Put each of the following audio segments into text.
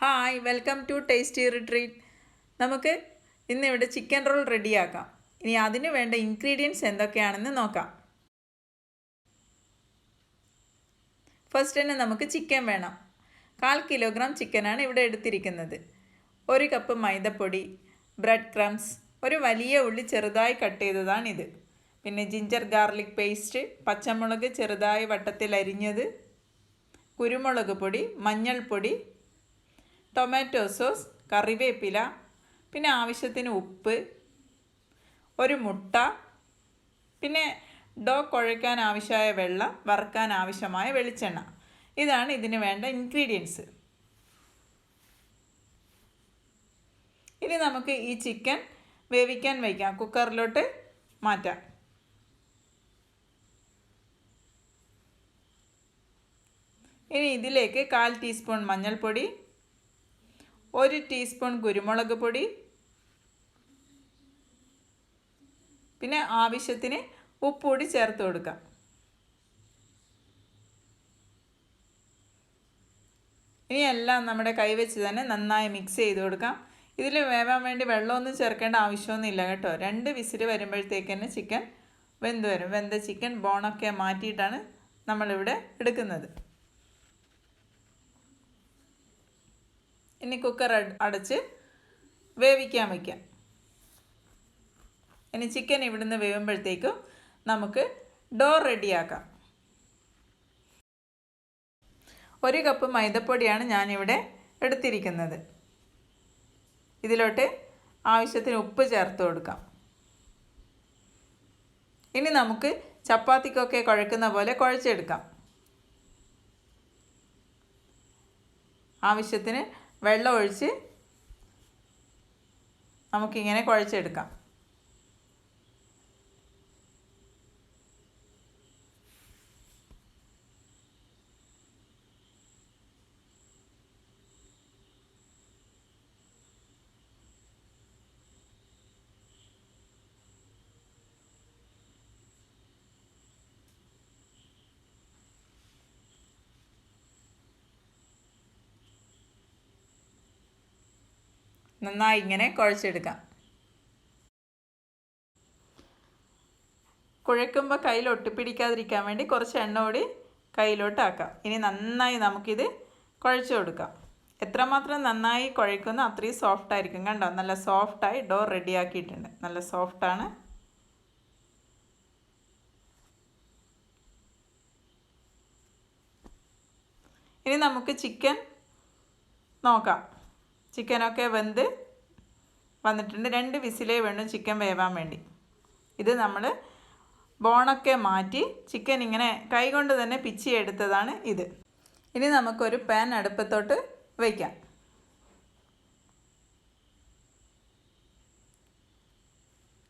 Hi, welcome to tasty retreat. നമുക്ക് ഇന്നിവിടെ chicken roll റെഡിയാക്കാം. ഇനി അതിന് വേണ്ട ഇൻഗ്രീഡിയൻസ് എന്തൊക്കെയാണെന്ന് നോക്കാം. ഫസ്റ്റ് തന്നെ നമുക്ക് ചിക്കൻ വേണം. 1/4 കിലോഗ്രാം ചിക്കനാണ് ഇവിടെ എടുത്തിരിക്കുന്നത്. 1 കപ്പ് മൈദപ്പൊടി, ബ്രെഡ് ക്രംസ്, ഒരു വലിയ ഉള്ളി ചെറുതായി കട്ട് ചെയ്തതാണിത്. പിന്നെ ജിഞ്ചർ ഗാർലിക് പേസ്റ്റ്, പച്ചമുളക് ചെറുതായി വട്ടത്തിൽ അരിഞ്ഞത്, കുരുമുളക് പൊടി, മഞ്ഞൾപ്പൊടി, ടൊമാറ്റോ സോസ്, കറിവേപ്പില, പിന്നെ ആവശ്യത്തിന് ഉപ്പ്, ഒരു മുട്ട, പിന്നെ ഡോ കുഴയ്ക്കാൻ ആവശ്യമായ വെള്ളം, വറുക്കാൻ ആവശ്യമായ വെളിച്ചെണ്ണ. ഇതാണ് ഇതിന് വേണ്ട ഇൻഗ്രീഡിയൻസ്. ഇനി നമുക്ക് ഈ ചിക്കൻ വേവിക്കാൻ വയ്ക്കാം. കുക്കറിലോട്ട് മാറ്റാം. ഇനി ഇതിലേക്ക് 1/4 ടീസ്പൂൺ മഞ്ഞൾപ്പൊടി, 1 ടീസ്പൂൺ കുരുമുളക് പൊടി, പിന്നെ ആവശ്യത്തിന് ഉപ്പ് കൂടി ചേർത്ത് കൊടുക്കാം. ഇനി എല്ലാം നമ്മുടെ കൈവച്ച് തന്നെ നന്നായി മിക്സ് ചെയ്ത് കൊടുക്കാം. ഇതിൽ വേവാൻ വേണ്ടി വെള്ളമൊന്നും ചേർക്കേണ്ട ആവശ്യമൊന്നുമില്ല കേട്ടോ. 2 വിസിൽ വരുമ്പോഴത്തേക്ക് തന്നെ ചിക്കൻ വെന്ത് വരും. വെന്ത ചിക്കൻ ബോണൊക്കെ മാറ്റിയിട്ടാണ് നമ്മളിവിടെ എടുക്കുന്നത്. ഇനി കുക്കർ അടച്ച് വേവിക്കാൻ വയ്ക്കാം. ഇനി ചിക്കൻ ഇവിടുന്ന് വേവുമ്പോഴത്തേക്കും നമുക്ക് ഡോ റെഡിയാക്കാം. 1 കപ്പ് മൈദപ്പൊടിയാണ് ഞാനിവിടെ എടുത്തിരിക്കുന്നത്. ഇതിലോട്ട് ആവശ്യത്തിന് ഉപ്പ് ചേർത്ത് കൊടുക്കാം. ഇനി നമുക്ക് ചപ്പാത്തിക്കൊക്കെ കുഴക്കുന്ന പോലെ കുഴച്ചെടുക്കാം. ആവശ്യത്തിന് വെള്ളം ഒഴിച്ച് നമുക്കിങ്ങനെ കുഴച്ചെടുക്കാം. നന്നായി ഇങ്ങനെ കുഴച്ചെടുക്കാം. കുഴക്കുമ്പോൾ കയ്യിൽ ഒട്ടിപ്പിടിക്കാതിരിക്കാൻ വേണ്ടി കുറച്ച് എണ്ണ കൂടി കയ്യിലോട്ടാക്കാം. ഇനി നന്നായി നമുക്കിത് കുഴച്ച് കൊടുക്കാം. എത്രമാത്രം നന്നായി കുഴക്കുന്നോ അത്രയും സോഫ്റ്റായിരിക്കും. കണ്ടോ, നല്ല സോഫ്റ്റായി ഡോ റെഡിയാക്കിയിട്ടുണ്ട്. നല്ല സോഫ്റ്റാണ്. ഇനി നമുക്ക് ചിക്കൻ നോക്കാം. ചിക്കനൊക്കെ വെന്ത് വന്നിട്ടുണ്ട്. 2 വിസിലേ വേണം ചിക്കൻ വേവാൻ വേണ്ടി. ഇത് നമ്മൾ ബോണൊക്കെ മാറ്റി ചിക്കൻ ഇങ്ങനെ കൈകൊണ്ട് തന്നെ പിച്ചി എടുത്തതാണ് ഇത്. ഇനി നമുക്കൊരു പാൻ അടുപ്പത്തോട്ട് വയ്ക്കാം.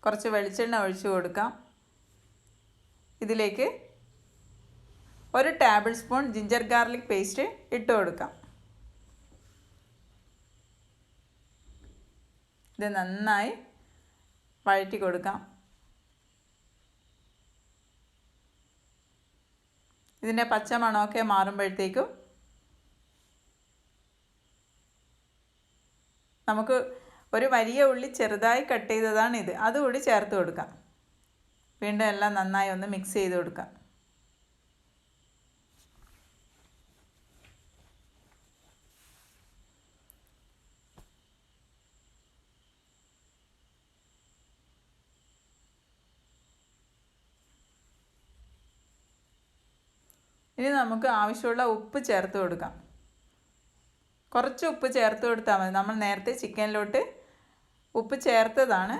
കുറച്ച് വെളിച്ചെണ്ണ ഒഴിച്ചു കൊടുക്കാം. ഇതിലേക്ക് 1 table spoon ginger garlic paste ഇട്ട് കൊടുക്കാം. ഇത് നന്നായി വഴറ്റി കൊടുക്കാം. ഇതിൻ്റെ പച്ചമണമൊക്കെ മാറുമ്പോഴത്തേക്കും നമുക്ക് ഒരു വലിയ ഉള്ളി ചെറുതായി കട്ട് ചെയ്തതാണ് ഇത്. അതുകൂടി ചേർത്ത് കൊടുക്കാം. വീണ്ടും എല്ലാം നന്നായി ഒന്ന് മിക്സ് ചെയ്ത് കൊടുക്കാം. ഇനി നമുക്ക് ആവശ്യമുള്ള ഉപ്പ് ചേർത്ത് കൊടുക്കാം. കുറച്ച് ഉപ്പ് ചേർത്ത് കൊടുത്താൽ മതി. നമ്മൾ നേരത്തെ ചിക്കനിലോട്ട് ഉപ്പ് ചേർത്തതാണ്.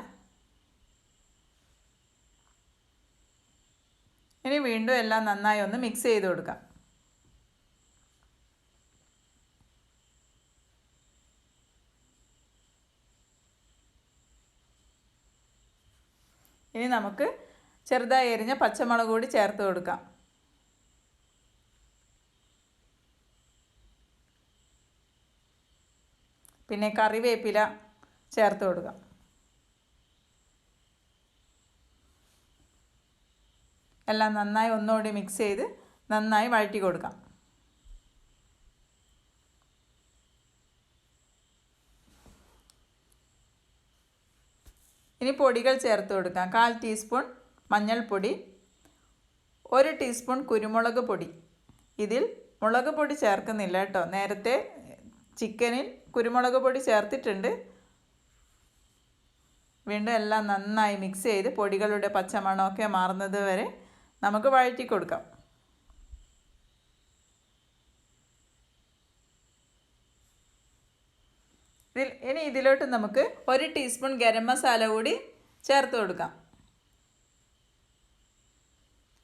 ഇനി വീണ്ടും എല്ലാം നന്നായി ഒന്ന് മിക്സ് ചെയ്ത് കൊടുക്കാം. ഇനി നമുക്ക് ചെറുതായി എരിഞ്ഞ പച്ചമുളക് കൂടി ചേർത്ത് കൊടുക്കാം. പിന്നെ കറിവേപ്പില ചേർത്ത് കൊടുക്കാം. എല്ലാം നന്നായി ഒന്നുകൂടി മിക്സ് ചെയ്ത് നന്നായി വഴറ്റി കൊടുക്കാം. ഇനി പൊടികൾ ചേർത്ത് കൊടുക്കാം. 1/4 ടീസ്പൂൺ മഞ്ഞൾപ്പൊടി, 1 ടീസ്പൂൺ കുരുമുളക് പൊടി. ഇതിൽ മുളക് പൊടി ചേർക്കുന്നില്ല കേട്ടോ. നേരത്തെ ചിക്കനിൽ കുരുമുളക് പൊടി ചേർത്തിട്ടുണ്ട്. വീണ്ടും എല്ലാം നന്നായി മിക്സ് ചെയ്ത് പൊടികളുടെ പച്ചമണമൊക്കെ മാറുന്നത് വരെ നമുക്ക് വഴറ്റി കൊടുക്കാം. ഇനി ഇതിലോട്ട് നമുക്ക് 1 ടീസ്പൂൺ ഗരം മസാല കൂടി ചേർത്ത് കൊടുക്കാം.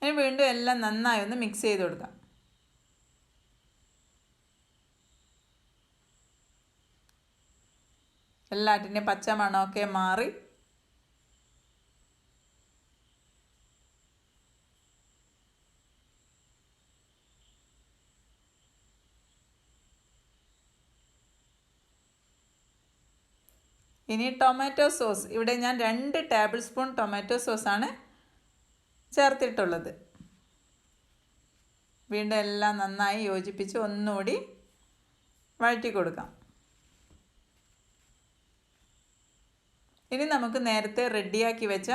ഇനി വീണ്ടും എല്ലാം നന്നായി ഒന്ന് മിക്സ് ചെയ്ത് കൊടുക്കാം. എല്ലാറ്റിൻ്റെയും പച്ചമണമൊക്കെ മാറി ഇനി ടൊമാറ്റോ സോസ്. ഇവിടെ ഞാൻ 2 ടേബിൾ സ്പൂൺ ടൊമാറ്റോ സോസാണ് ചേർത്തിട്ടുള്ളത്. വീണ്ടും എല്ലാം നന്നായി യോജിപ്പിച്ച് ഒന്നുകൂടി വഴറ്റി കൊടുക്കാം. ഇനി നമുക്ക് നേരത്തെ റെഡിയാക്കി വെച്ച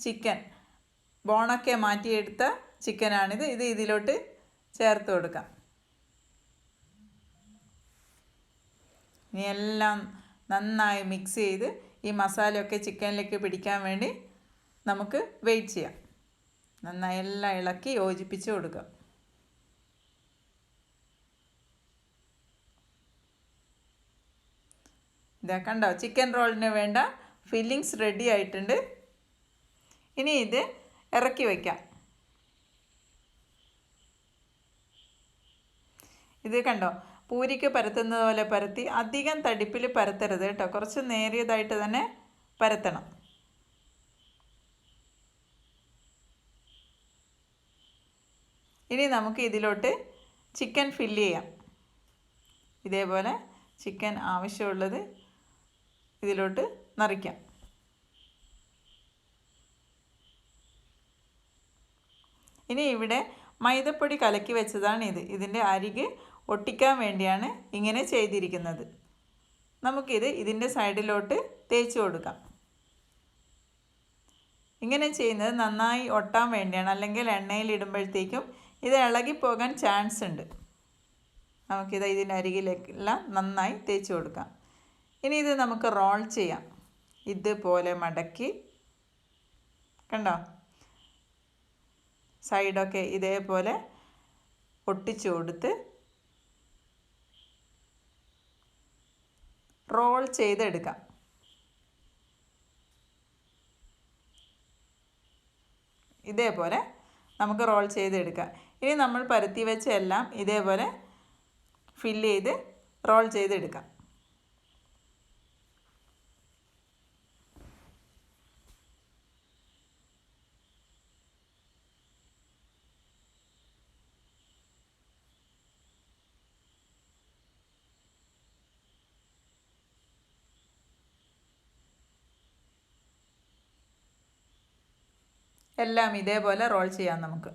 ചിക്കൻ, ബോണൊക്കെ മാറ്റിയെടുത്ത ചിക്കനാണിത്. ഇതിലോട്ട് ചേർത്ത് കൊടുക്കാം. ഇനി എല്ലാം നന്നായി മിക്സ് ചെയ്ത് ഈ മസാലയൊക്കെ ചിക്കനിലേക്ക് പിടിക്കാൻ വേണ്ടി നമുക്ക് വെയിറ്റ് ചെയ്യാം. നന്നായി എല്ലാം ഇളക്കി യോജിപ്പിച്ച് കൊടുക്കാം. ഇതാ കണ്ടോ, ചിക്കൻ റോളിന് വേണ്ട ഫില്ലിങ്സ് റെഡി ആയിട്ടുണ്ട്. ഇനി ഇത് ഇറക്കി വയ്ക്കാം. ഇത് കണ്ടോ, പൂരിക്ക് പരത്തുന്നത് പോലെ പരത്തി, അധികം തടിപ്പിൽ പരത്തരുത് കേട്ടോ. കുറച്ച് നേരിയതായിട്ട് തന്നെ പരത്തണം. ഇനി നമുക്ക് ഇതിലോട്ട് ചിക്കൻ ഫില്ല് ചെയ്യാം. ഇതേപോലെ ചിക്കൻ ആവശ്യമുള്ളത് ഇതിലോട്ട് നിറയ്ക്കാം. ഇനി ഇവിടെ മൈദപ്പൊടി കലക്കി വെച്ചതാണ് ഇത്. ഇതിൻ്റെ അരികെ ഒട്ടിക്കാൻ വേണ്ടിയാണ് ഇങ്ങനെ ചെയ്തിരിക്കുന്നത്. നമുക്കിത് ഇതിൻ്റെ സൈഡിലോട്ട് തേച്ച് കൊടുക്കാം. ഇങ്ങനെ ചെയ്യുന്നത് നന്നായി ഒട്ടാൻ വേണ്ടിയാണ്. അല്ലെങ്കിൽ എണ്ണയിൽ ഇടുമ്പോഴത്തേക്കും ഇത് ഇളകിപ്പോകാൻ ചാൻസ് ഉണ്ട്. നമുക്കിത് ഇതിൻ്റെ അരികിലെല്ലാം നന്നായി തേച്ച് കൊടുക്കാം. ഇനി ഇത് നമുക്ക് റോൾ ചെയ്യാം. ഇതുപോലെ മടക്കി, കണ്ടോ, സൈഡൊക്കെ ഇതേപോലെ ഒട്ടിച്ചു കൊടുത്ത് റോൾ ചെയ്തെടുക്കാം. ഇതേപോലെ നമുക്ക് റോൾ ചെയ്തെടുക്കാം. ഇനി നമ്മൾ പരത്തി വെച്ച എല്ലാം ഇതേപോലെ ഫില്ല് ചെയ്ത് റോൾ ചെയ്തെടുക്കാം. എല്ലാം ഇതേപോലെ റോൾ ചെയ്യാം നമുക്ക്.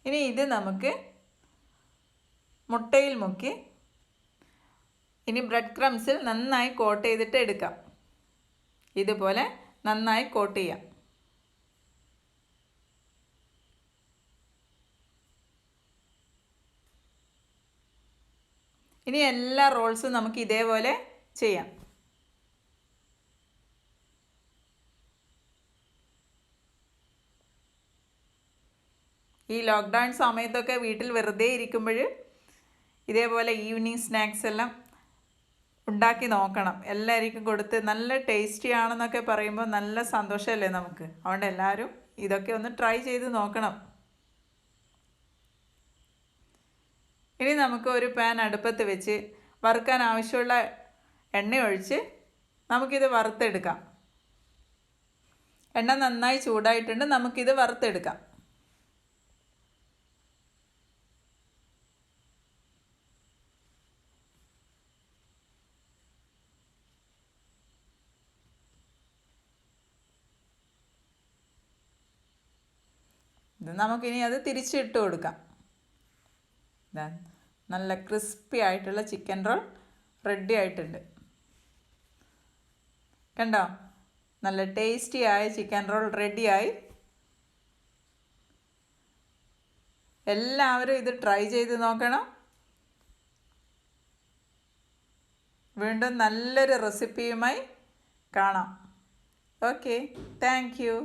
ഇനി ഇത് നമുക്ക് മുട്ടയിൽ മുക്കി ഇനി ബ്രെഡ് ക്രംസിൽ നന്നായി കോട്ട് ചെയ്തിട്ട് എടുക്കാം. ഇതുപോലെ നന്നായി കോട്ട് ചെയ്യാം. ഇനി എല്ലാ റോൾസും നമുക്ക് ഇതേപോലെ ചെയ്യാം. ഈ ലോക്ക്ഡൗൺ സമയത്തൊക്കെ വീട്ടിൽ വെറുതെ ഇരിക്കുമ്പോൾ ഇതേപോലെ ഈവനിങ് സ്നാക്സ് എല്ലാം ഉണ്ടാക്കി നോക്കണം. എല്ലാവർക്കും കൊടുത്ത് നല്ല ടേസ്റ്റി ആണെന്നൊക്കെ പറയുമ്പോൾ നല്ല സന്തോഷമല്ലേ നമുക്ക്. അതുകൊണ്ട് എല്ലാവരും ഇതൊക്കെ ഒന്ന് ട്രൈ ചെയ്ത് നോക്കണം. ഇനി നമുക്ക് ഒരു പാൻ അടുപ്പത്ത് വെച്ച് വറുക്കാൻ ആവശ്യമുള്ള എണ്ണ ഒഴിച്ച് നമുക്കിത് വറുത്തെടുക്കാം. എണ്ണ നന്നായി ചൂടായിട്ടുണ്ട്. നമുക്കിത് വറുത്തെടുക്കാം. ഇത് നമുക്കിനി അത് തിരിച്ചിട്ട് കൊടുക്കാം. ഇതാ നല്ല ക്രിസ്പി ആയിട്ടുള്ള ചിക്കൻ റോൾ റെഡി ആയിട്ടുണ്ട്. കണ്ടോ, നല്ല ടേസ്റ്റി ആയ ചിക്കൻ റോൾ റെഡിയായി. എല്ലാവരും ഇത് ട്രൈ ചെയ്ത് നോക്കണം. വീണ്ടും നല്ലൊരു റെസിപ്പിയുമായി കാണാം. Okay, thank you.